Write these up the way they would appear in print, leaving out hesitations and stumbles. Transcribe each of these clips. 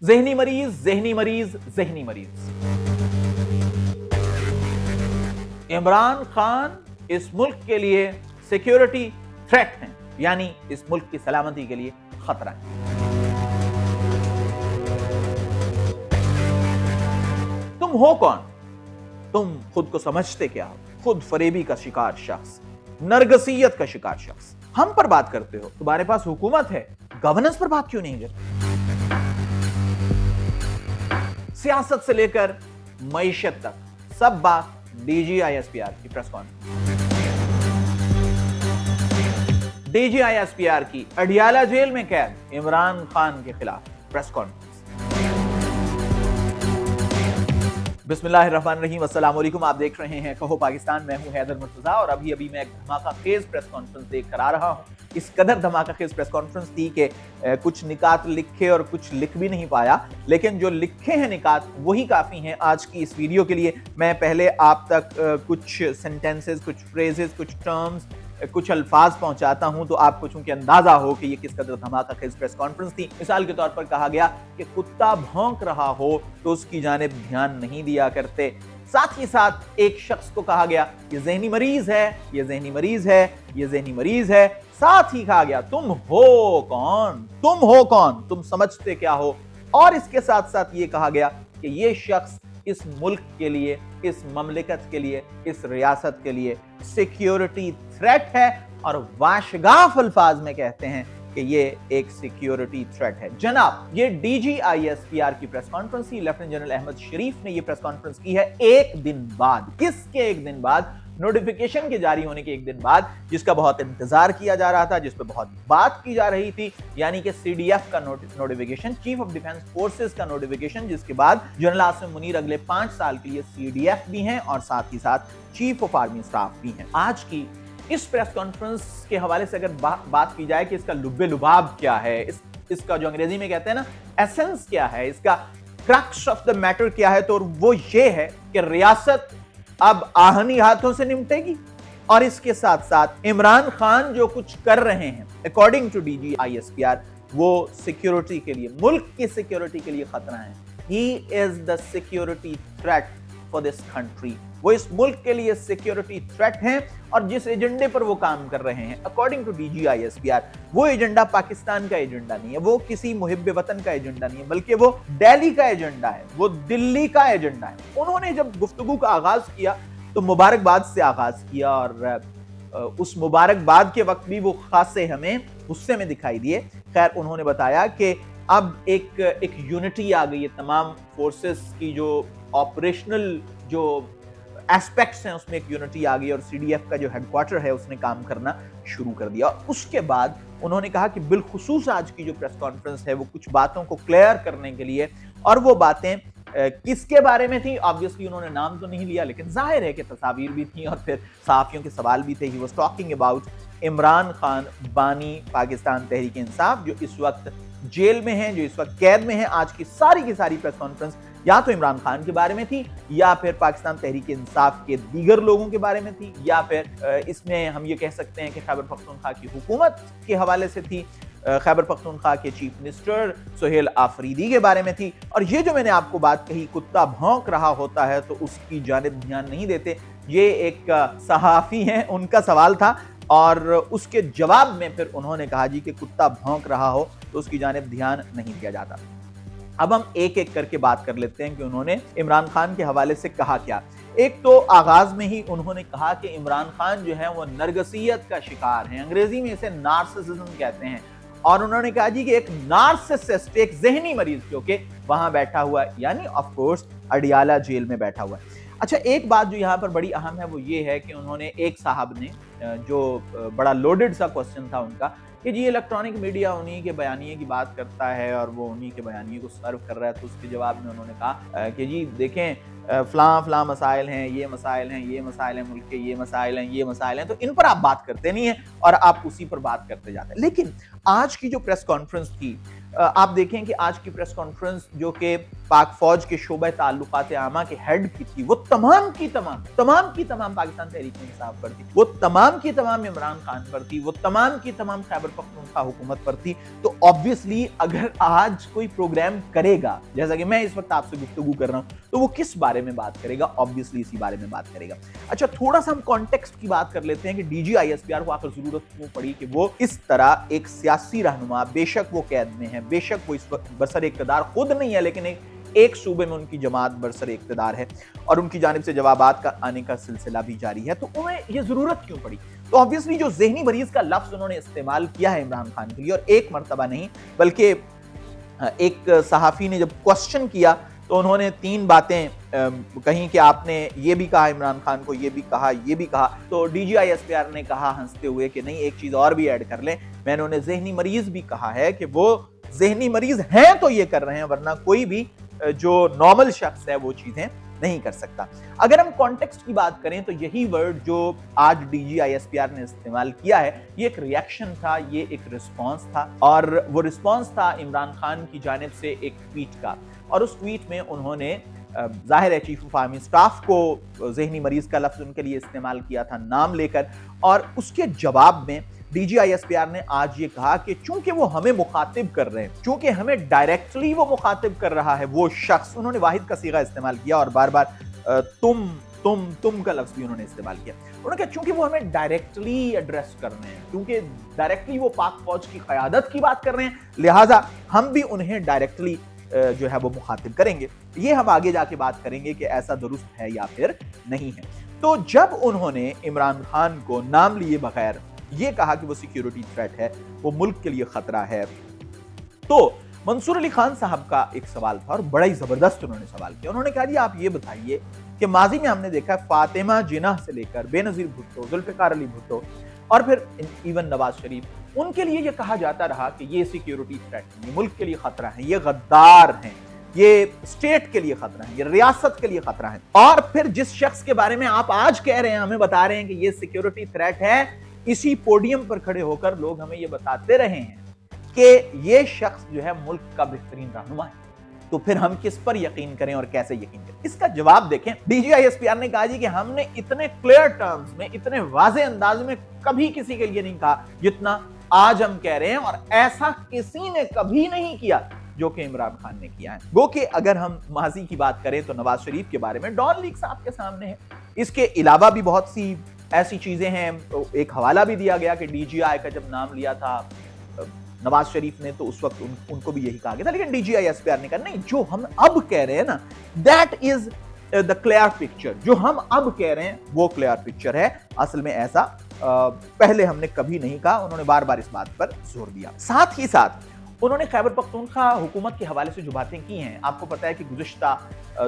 ذہنی مریض ذہنی مریض ذہنی مریض عمران خان اس ملک کے لیے سیکیورٹی تھریٹ ہیں، یعنی اس ملک کی سلامتی کے لیے خطرہ ہے۔ تم ہو کون؟ تم خود کو سمجھتے کیا ہو؟ خود فریبی کا شکار شخص، نرگسیت کا شکار شخص۔ ہم پر بات کرتے ہو، تمہارے پاس حکومت ہے، گورننس پر بات کیوں نہیں کرتے؟ سیاست سے لے کر معیشت تک سب بات D G I S P R کی press conference. D G I S P R کی اڈیالہ جیل میں قید عمران خان کے خلاف پریس کانفرنس۔ بسم اللہ الرحمن الرحیم، السلام علیکم، آپ دیکھ رہے ہیں کہو پاکستان، میں ہوں حیدر مرتضیٰ، اور ابھی میں ایک دھماکہ خیز پریس کانفرنس دیکھ کر آ رہا ہوں۔ اس قدر دھماکہ خیز پریس کانفرنس تھی کہ کچھ نکات لکھے اور کچھ لکھ بھی نہیں پایا، لیکن جو لکھے ہیں نکات وہی کافی ہیں آج کی اس ویڈیو کے لیے۔ میں پہلے آپ تک کچھ سینٹینسز، کچھ فریزز، کچھ ٹرمز، کچھ الفاظ پہنچاتا ہوں تو آپ کو چونکہ اندازہ ہو کہ یہ کس قدر دھماکہ خیز پریس کانفرنس تھی۔ مثال کے طور پر کہا گیا کہ کتا بھونک رہا ہو تو اس کی جانب دھیان نہیں دیا کرتے۔ ساتھ ہی ساتھ ایک شخص کو کہا گیا یہ ذہنی مریض ہے، یہ ذہنی مریض ہے، یہ ذہنی مریض ہے۔ ساتھ ہی کہا گیا تم ہو کون؟ تم ہو کون؟ تم سمجھتے کیا ہو؟ اور اس کے ساتھ ساتھ یہ کہا گیا کہ یہ شخص اس ملک کے لیے، اس مملکت کے لیے، اس ریاست کے لیے سیکیورٹی تھریٹ ہے، اور واشگاف الفاظ میں کہتے ہیں کہ یہ ایک سیکیورٹی تھریٹ ہے۔ جناب، یہ D G I S P R کی پریس کانفرنس تھی۔ لیفٹیننٹ جنرل احمد شریف نے یہ پریس کانفرنس کی ہے ایک دن بعد۔ کس کے ایک دن بعد؟ نوٹیفیکیشن کے جاری ہونے کے ایک دن بعد، جس کا بہت انتظار کیا جا رہا تھا، جس پہ بہت بات کی جا رہی تھی، یعنی کہ سی ڈی ایف کا notification, chief of defence forces کا نوٹیفیکیشن، جس کے بعد جنرل عاصم منیر اگلے 5 سال کے لیے سی ڈی ایف بھی ہیں اور ساتھ ہی ساتھ چیف آف آرمی اسٹاف بھی ہیں۔ آج کی اس پریس کانفرنس کے حوالے سے اگر بات کی جائے کہ اس کا لب لباب کیا ہے، اس کا جو انگریزی میں کہتے ہیں نا ایسنس کیا ہے، اس کا کرکس آف دا میٹر کیا ہے، تو وہ یہ ہے کہ ریاست اب آہنی ہاتھوں سے نمٹے گی، اور اس کے ساتھ ساتھ عمران خان جو کچھ کر رہے ہیں according to D G I S P R, وہ سیکیورٹی کے لیے، ملک کی سیکیورٹی کے لیے خطرہ ہیں۔ He is the security threat for this country. وہ اس ملک کے لیے سیکیورٹی تھریٹ ہیں، اور جس ایجنڈے پر وہ کام کر رہے ہیں according to D G I S P R, وہ ایجنڈا پاکستان کا ایجنڈا نہیں ہے، وہ کسی محب وطن کا ایجنڈا نہیں ہے، بلکہ وہ دہلی کا ایجنڈا ہے، وہ دلی کا ایجنڈا ہے۔ انہوں نے جب گفتگو کا آغاز کیا تو مبارکباد سے آغاز کیا، اور اس مبارکباد کے وقت بھی وہ خاصے ہمیں غصے میں دکھائی دیے۔ خیر، انہوں نے بتایا کہ اب ایک یونٹی آ گئی ہے، تمام فورسز کی جو آپریشنل جو ایسپیکٹس ہیں اس میں ایک یونٹی آ گئی، اور سی ڈی ایف کا جو ہیڈ کوارٹر ہے اس نے کام کرنا شروع کر دیا۔ اور اس کے بعد انہوں نے کہا کہ بالخصوص آج کی جو پریس کانفرنس ہے وہ کچھ باتوں کو کلیئر کرنے کے لیے، اور وہ باتیں کس کے بارے میں تھی؟ آبویسلی انہوں نے نام تو نہیں لیا، لیکن ظاہر ہے کہ تصاویر بھی تھیں اور پھر صحافیوں کے سوال بھی تھے۔ He was talking about Imran Khan, بانی پاکستان تحریک انصاف، جو اس وقت جیل میں ہیں، جو اس وقت قید میں ہیں۔ آج کی ساری پریس کانفرنس یا تو عمران خان کے بارے میں تھی، یا پھر پاکستان تحریک انصاف کے دیگر لوگوں کے بارے میں تھی، یا پھر اس میں ہم یہ کہہ سکتے ہیں کہ خیبر پختونخوا کی حکومت کے حوالے سے تھی، خیبر پختونخوا کے چیف منسٹر سہیل آفریدی کے بارے میں تھی۔ اور یہ جو میں نے آپ کو بات کہی، کتا بھونک رہا ہوتا ہے تو اس کی جانب دھیان نہیں دیتے، یہ ایک صحافی ہیں، ان کا سوال تھا، اور اس کے جواب میں پھر انہوں نے کہا جی کہ کتا بھونک رہا ہو تو اس کی جانب دھیان نہیں دیا جاتا۔ اب ہم ایک ایک کر کے بات کر لیتے ہیں کہ انہوں نے عمران خان کے حوالے سے کہا کیا۔ ایک تو آغاز میں ہی انہوں نے کہا کہ عمران خان جو ہے وہ نرگسیت کا شکار ہیں، انگریزی میں اسے نارسسزم کہتے ہیں، اور انہوں نے کہا جی کہ ایک نارسسسٹ، ایک ذہنی مریض جو کہ وہاں بیٹھا ہوا ہے، یعنی آف کورس اڈیالہ جیل میں بیٹھا ہوا ہے۔ اچھا، ایک بات جو یہاں پر بڑی اہم ہے وہ یہ ہے کہ انہوں نے، ایک صاحب نے جو بڑا لوڈڈ سا کوسچن تھا ان کا کہ جی الیکٹرانک میڈیا انہی کے بیانیے کی بات کرتا ہے اور وہ انہی کے بیانیے کو سرو کر رہا ہے، تو اس کے جواب میں انہوں نے کہا کہ جی دیکھیں فلاں مسائل ہیں، یہ مسائل ہیں، یہ مسائل ہیں، ملک کے یہ مسائل ہیں، یہ مسائل ہیں، تو ان پر آپ بات کرتے نہیں ہیں اور آپ اسی پر بات کرتے جاتے ہیں۔ لیکن آج کی جو پریس کانفرنس تھی، آپ دیکھیں کہ آج کی پریس کانفرنس جو کہ پاک فوج کے شعبہ تعلقات عامہ کے ہیڈ کی تھی، وہ تمام کی تمام پاکستان تحریک انصاف پر تھی، وہ تمام کی تمام عمران خان پر تھی، وہ تمام کی تمام خیبر पख्तूनख्वा हुकूमत पर थी, तो ऑब्वियसली अगर आज कोई प्रोग्राम करेगा, जैसा कि मैं इस वक्त आपसे गुफ्तगू कर रहा हूं, तो वो किस बारे में बात करेगा? ऑब्वियसली इसी बारे में बात करेगा। अच्छा, थोड़ा सा हम कॉन्टेक्स्ट की बात कर लेते हैं कि डीजी आईएसपीआर को आखिर जरूरत क्यों पड़ी कि वो इस तरह एक सियासी रहनुमा, बेशक वो कैद में है, बेशक वो इस वक्त बरसर इक़्तिदार खुद नहीं है, लेकिन एक सूबे में उनकी जमात बरसर इक़्तिदार है और उनकी जानिब से जवाबात का आने का सिलसिला भी जारी है, तो उन्हें ये जरूरत क्यों पड़ी? तो ऑब्वियसली जो ज़हनी मरीज का लफ्ज उन्होंने इस्तेमाल किया है इमरान खान के लिए, और एक मर्तबा नहीं बल्कि एक सहाफ़ी ने जब क्वेश्चन किया तो उन्होंने 3 बातें कहीं कि आपने ये भी कहा इमरान खान को, ये भी कहा, ये भी कहा। तो डीजी आईएसपीआर ने कहा हंसते हुए कि नहीं, एक चीज़ और भी ऐड कर लें, मैंने उन्हें ज़हनी मरीज भी कहा है कि वो ज़हनी मरीज हैं तो ये कर रहे हैं, वरना कोई भी जो नॉर्मल शख्स है वो चीज़ें नहीं कर सकता। अगर हम कॉन्टेक्स्ट की बात करें तो यही वर्ड जो आज डीजी आईएसपीआर ने इस्तेमाल किया है, ये एक रिएक्शन था, ये एक रिस्पांस था, और वो रिस्पांस था इमरान खान की जानिब से एक ट्वीट का। और उस ट्वीट में उन्होंने जाहिर है चीफ ऑफ आर्मी स्टाफ को ज़हनी मरीज का लफ्ज उनके लिए इस्तेमाल किया था नाम लेकर, और उसके जवाब में डीजी आईएसपीआर ने आज ये कहा कि चूंकि वो हमें मुखातिब कर रहे हैं, चूंकि हमें डायरेक्टली वो मुखातिब कर रहा है वो शख्स, उन्होंने वाहिद का सीगा इस्तेमाल किया और बार बार तुम का लफ्ज भी उन्होंने इस्तेमाल किया। उन्होंने कहा चूंकि वो हमें डायरेक्टली एड्रेस कर रहे हैं, क्योंकि डायरेक्टली वो पाक फौज की क़यादत की बात कर रहे हैं, लिहाजा हम भी उन्हें डायरेक्टली जो है वो मुखातिब करेंगे। ये हम आगे जाके बात करेंगे कि ऐसा दुरुस्त है या फिर नहीं है। तो जब उन्होंने इमरान खान को नाम लिए बगैर ये कहा कि वो सिक्योरिटी थ्रेट है, वो मुल्क के लिए खतरा है, तो मंसूर अली खान साहब का एक सवाल था और बड़ा ही जबरदस्त उन्होंने सवाल किया। उन्होंने कहा जी आप ये बताइए कि माजी में हमने देखा फातिमा जिन्ना से लेकर बेनजीर भुट्टो, जुल्फिकार अली भुट्टो और फिर इवन नवाज शरीफ, उनके लिए ये कहा जाता रहा कि ये सिक्योरिटी थ्रेट है, ये मुल्क के लिए खतरा है, ये गद्दार हैं, ये स्टेट के लिए खतरा है, ये रियासत के लिए खतरा है। और फिर जिस शख्स के बारे में आप आज कह रहे हैं, हमें बता रहे हैं कि ये सिक्योरिटी थ्रेट है, इसी पोडियम पर खड़े होकर लोग हमें ये बताते रहे हैं कि ये शख्स जो है मुल्क का बेहतरीन रहनुमा है, तो फिर हम किस पर यकीन करें और कैसे यकीन करें? इसका जवाब देखें। डीजी आईएसपीआर ने कहा जी कि हमने इतने क्लियर टर्म्स में, इतने वाज़े अंदाज में कभी किसी के लिए नहीं कहा जितना आज हम कह रहे हैं, और ऐसा किसी ने कभी नहीं किया जो कि इमरान खान ने किया है। गो कि अगर हम माजी की बात करें तो नवाज शरीफ के बारे में डॉन लीक्स आपके सामने है, इसके अलावा भी बहुत सी ऐसी चीजें हैं। तो एक हवाला भी दिया गया कि डीजीआई का जब नाम लिया था नवाज शरीफ ने, तो उस वक्त उनको भी यही कहा गया था, लेकिन डीजी आईएसपीआर ने कहा नहीं, जो हम अब कह रहे हैं ना, that is the clear picture, जो हम अब कह रहे हैं वो क्लियर पिक्चर है, असल में ऐसा पहले हमने कभी नहीं कहा। उन्होंने बार बार इस बात पर जोर दिया। साथ ही साथ उन्होंने खैबर पख्तूनख्वा हुकूमत के हवाले से जो बातें की हैं, आपको पता है कि गुज़िश्ता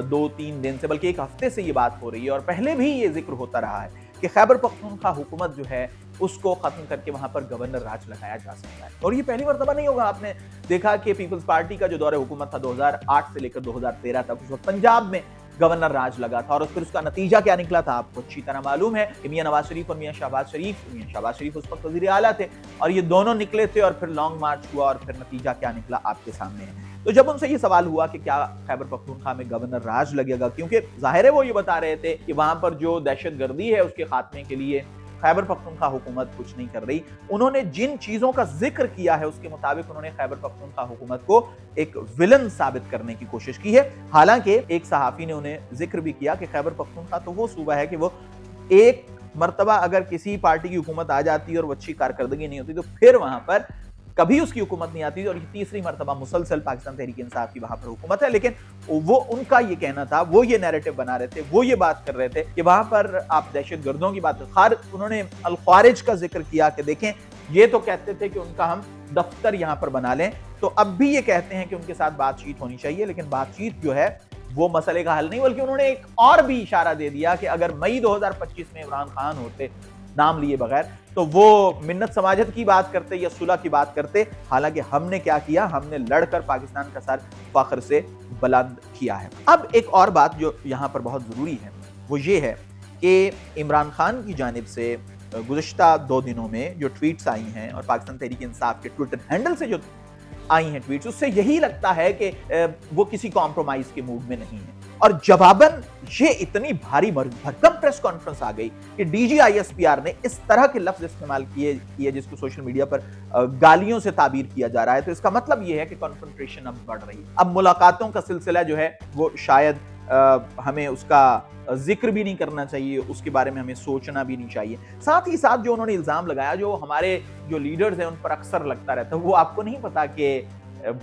2-3 दिन से, बल्कि एक हफ्ते से ये बात हो रही है और पहले भी ये जिक्र होता रहा है कि खैबर पख्तूनख्वा हुकूमत जो है उसको खत्म करके वहां पर गवर्नर राज लगाया जा सकता है। और ये पहली मर्तबा नहीं होगा। आपने देखा कि पीपल्स पार्टी का जो दौरे हुकूमत था 2008 से लेकर 2013 तक, उस वक्त पंजाब में गवर्नर राज लगा था, और फिर उसका नतीजा क्या निकला था आपको अच्छी तरह मालूम है कि मियां नवाज शरीफ और मियां शहबाज शरीफ उस वक्त वज़ीर आला थे, और ये दोनों निकले थे और फिर लॉन्ग मार्च हुआ, और फिर नतीजा क्या निकला आपके सामने है। तो जब उनसे ये सवाल हुआ कि क्या खैबर पख्तूनख्वा में गवर्नर राज लगेगा, क्योंकि जाहिर है वो ये बता रहे थे कि वहां पर जो दहशतगर्दी है उसके खात्मे के लिए खैबर पख्तूनख्वा हुकूमत कुछ नहीं कर रही। उन्होंने जिन चीजों का जिक्र किया है उसके मुताबिक उन्होंने खैबर पख्तूनख्वा हुकूमत को एक विलन साबित करने की कोशिश की है। हालांकि एक सहाफी ने उन्हें जिक्र भी किया कि खैबर पख्तूनख्वा तो वो सूबा है कि वो एक मर्तबा अगर किसी पार्टी की हुकूमत आ जाती है और वो अच्छी कारकर्दगी नहीं होती तो फिर वहां पर कभी उसकी हुकूमत नहीं आती, और ये तीसरी मर्तबा मुसलसल पाकिस्तान तहरीक इंसाफ की वहां पर हुकूमत है। लेकिन वो उनका ये कहना था, वो ये नैरेटिव बना रहे थे, वो ये बात कर रहे थे कि वहां पर आप दहशतगर्दों की बात, उन्होंने अल ख्वारिज का जिक्र किया कि देखें ये तो कहते थे कि उनका हम दफ्तर यहां पर बना लें, तो अब भी ये कहते हैं कि उनके साथ बातचीत होनी चाहिए, लेकिन बातचीत जो है वो मसले का हल नहीं, बल्कि उन्होंने एक और भी इशारा दे दिया कि अगर मई 2025 में इमरान खान होते नाम लिए बगैर, तो वो मिन्नत समाजत की बात करते या सुलह की बात करते। हालांकि हमने क्या किया, हमने लड़कर पाकिस्तान का सर फख्र से बुलंद किया है। अब एक और बात जो यहाँ पर बहुत ज़रूरी है वो ये है कि इमरान खान की जानिब से गुज़िश्ता 2 दिनों में जो ट्वीट्स आई हैं और पाकिस्तान तहरीक इंसाफ के ट्विटर हैंडल से जो आई हैं ट्वीट्स, उससे यही लगता है कि वो किसी कॉम्प्रोमाइज़ के मूड में नहीं है। और जवाबन ये इतनी भारी भरकम प्रेस कॉन्फ्रेंस आ गई कि DGISPR ने इस तरह के लफ्ज इस्तेमाल किए जिसको सोशल मीडिया पर गालियों से ताबीर किया जा रहा है। तो इसका मतलब ये है कि कॉन्फ्रंटेशन अब बढ़ रही है। अब मुलाकातों का सिलसिला जो है वो शायद हमें उसका जिक्र भी नहीं करना चाहिए, उसके बारे में हमें सोचना भी नहीं चाहिए। साथ ही साथ जो उन्होंने इल्जाम लगाया, जो हमारे जो लीडर्स हैं उन पर अक्सर लगता रहता है, वो आपको नहीं पता कि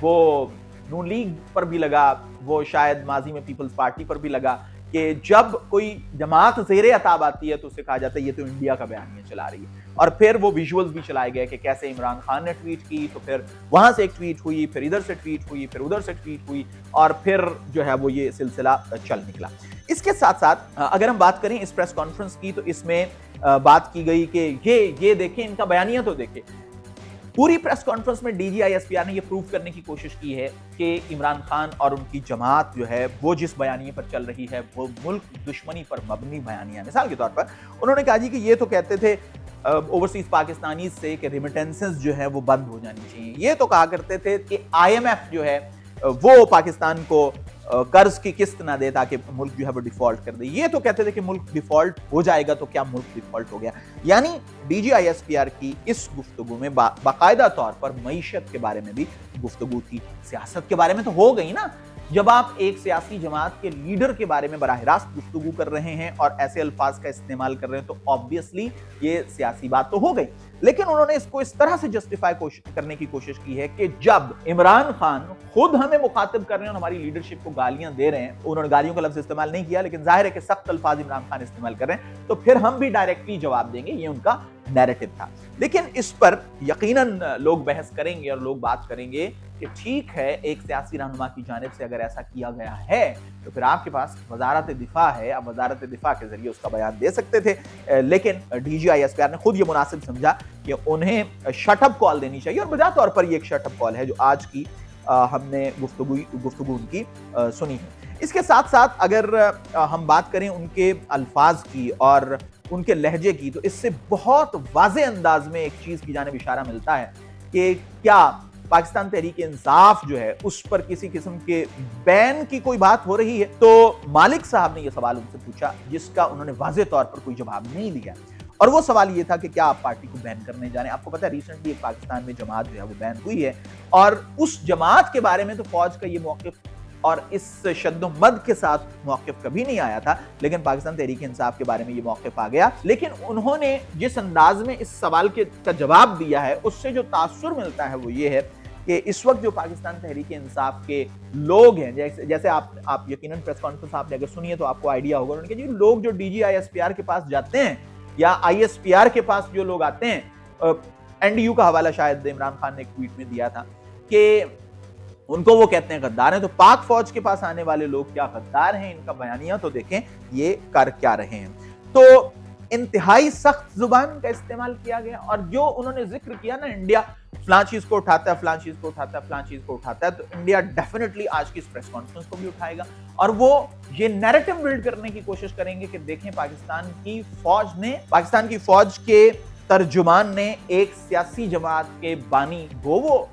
वो नून लीग पर भी लगा, वो शायद माजी में पीपल्स पार्टी पर भी लगा कि जब कोई जमात ज़ेरे अताब आती है तो उसे कहा जाता है ये तो इंडिया का बयानिया चला रही है। और फिर वो विजुअल्स भी चलाए गए कि कैसे इमरान खान ने ट्वीट की, तो फिर वहां से एक ट्वीट हुई, फिर इधर से ट्वीट हुई, फिर उधर से ट्वीट हुई, और फिर जो है वो ये सिलसिला चल निकला। इसके साथ साथ अगर हम बात करें इस प्रेस कॉन्फ्रेंस की, तो इसमें बात की गई कि ये देखें, इनका बयानिया तो देखें। पूरी प्रेस कॉन्फ्रेंस में DGISPR ने यह प्रूव करने की कोशिश की है कि इमरान खान और उनकी जमात जो है वो जिस बयानिए पर चल रही है वो मुल्क दुश्मनी पर मबनी बयानिया। मिसाल के तौर पर उन्होंने कहा जी कि ये तो कहते थे ओवरसीज पाकिस्तानी से कि रेमिटेंसेस जो है वो बंद हो जानी चाहिए। ये तो कहा करते थे कि IMF जो है वो पाकिस्तान को कर्ज की किस्त ना दे ताकि मुल्क जो है वो डिफॉल्ट कर दे। ये तो कहते थे कि मुल्क डिफॉल्ट हो जाएगा, तो क्या मुल्क डिफॉल्ट हो गया? यानी DGISPR की इस गुफ्तगू में बाकायदा तौर पर मईशत के बारे में भी गुफ्तगू थी। सियासत के बारे में तो हो गई ना। जब आप एक सियासी जमात के लीडर के बारे में बराह रास्त गुफ्तगू कर रहे हैं और ऐसे अल्फाज का इस्तेमाल कर रहे हैं, तो ऑब्वियसली ये सियासी बात तो हो गई। लेकिन उन्होंने इसको इस तरह से जस्टिफाई करने की कोशिश की है कि जब इमरान खान खुद हमें मुखातिब कर रहे हैं और हमारी लीडरशिप को गालियां दे रहे हैं, उन्होंने गालियों का लफ्ज इस्तेमाल नहीं किया, लेकिन जाहिर है कि सख्त अल्फाज इमरान खान इस्तेमाल कर रहे हैं, तो फिर हम भी डायरेक्टली जवाब देंगे। ये उनका नैरेटिव था। लेकिन इस पर यकीनन लोग बहस करेंगे और लोग बात करेंगे कि ठीक है, एक सियासी रहनुमा की जानिब से अगर ऐसा किया गया है तो फिर आपके पास वजारत दिफा है, आप वजारत दिफा के जरिए उसका बयान दे सकते थे। लेकिन DGISPR ने खुद ये मुनासिब समझा कि उन्हें शटअप कॉल देनी चाहिए, और बजा तौर पर ये एक शटअप कॉल है जो आज की हमने गुफ्तगू उनकी सुनी है। इसके साथ साथ अगर हम बात करें उनके अल्फाज की और उनके लहजे की, तो इससे बहुत वाज़े अंदाज में एक चीज की जानिब इशारा मिलता है कि क्या पाकिस्तान तहरीक इंसाफ जो है उस पर किसी किस्म के बैन की कोई बात हो रही है। तो मालिक साहब ने यह सवाल उनसे पूछा जिसका उन्होंने वाज़े तौर पर कोई जवाब नहीं दिया, और वो सवाल ये था कि क्या आप पार्टी को बैन करने जा रहे हैं? आपको पता है रिसेंटली एक पाकिस्तान में जमात जो है वो बैन हुई है, और उस जमात के बारे में तो फौज का ये मौक़िफ़ और इस शद्दो-मद के साथ मौक़िफ़ कभी नहीं आया था, लेकिन पाकिस्तान तहरीक इंसाफ के बारे में ये मौक़िफ़ आ गया। लेकिन उन्होंने जिस अंदाज में इस सवाल का जवाब दिया है, उससे जो तासुर मिलता है वो ये है कि इस वक्त जो पाकिस्तान तहरीक इंसाफ के लोग हैं, जैसे आप यकीनन प्रेस कॉन्फ्रेंस आपने अगर सुनी है तो आपको आइडिया होगा, उनके जी लोग जो DGISPR के पास जाते हैं या ISPR के पास जो लोग आते हैं, NDU का हवाला शायद इमरान खान ने एक ट्वीट में दिया था कि उनको वो कहते हैं गद्दार हैं। तो पाक फौज के पास आने वाले लोग क्या गद्दार हैं? इनका बयानिया तो देखें ये कर क्या रहे हैं। तो इंतहाई सख्त जुबान का इस्तेमाल किया गया, और जो उन्होंने जिक्र किया ना, इंडिया फलां चीज को उठाता है, फलां चीज को उठाता है, फलां चीज को उठाता है, तो इंडिया डेफिनेटली आज की इस प्रेस कॉन्फ्रेंस को भी उठाएगा, और वो ये नैरेटिव बिल्ड करने की कोशिश करेंगे कि देखें पाकिस्तान की फौज के तर्जुमान ने एक सियासी जमात के बानी वो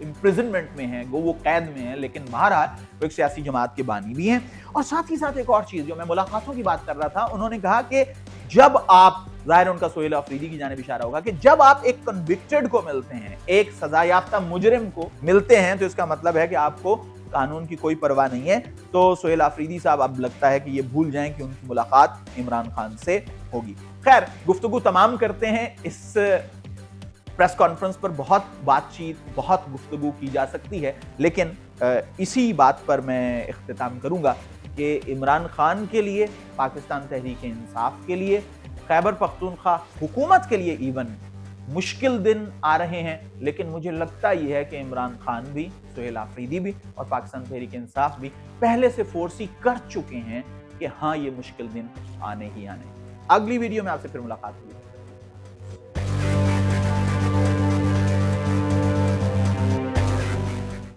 इम्प्रिजनमेंट में है, वो कैद में है, लेकिन बहरहाल वो एक सियासी जमात के बानी भी हैं। और साथ ही साथ एक और चीज, जो मैं मुलाकातों की बात कर रहा था, उन्होंने कहा कि जब आप, जाहिर उनका सोहेल अफरीदी की जानिब इशारा होगा कि जब आप एक कन्विक्टेड को मिलते हैं, एक सजा याफ्ता मुजरिम को मिलते हैं, तो इसका मतलब है कि आपको कानून की कोई परवाह नहीं है। तो सोहेल अफरीदी साहब अब लगता है कि ये भूल जाएं कि उनकी मुलाकात इमरान खान से होगी। खैर, गुफ्तगू तमाम करते हैं। इस प्रेस कॉन्फ्रेंस पर बहुत बातचीत, बहुत गुफ्तगू की जा सकती है, लेकिन इसी बात पर मैं इख्तिताम करूंगा कि इमरान खान के लिए, पाकिस्तान तहरीक इंसाफ के लिए, खैबर पख्तूनख्वा हुकूमत के लिए इवन मुश्किल दिन आ रहे हैं। लेकिन मुझे लगता यह है कि इमरान खान भी, सोहेल अफरीदी भी और पाकिस्तान तहरीक इंसाफ भी पहले से फोर्सी कर चुके हैं कि हाँ, ये मुश्किल दिन आने ही आने। अगली वीडियो में आपसे फिर मुलाकात होगी।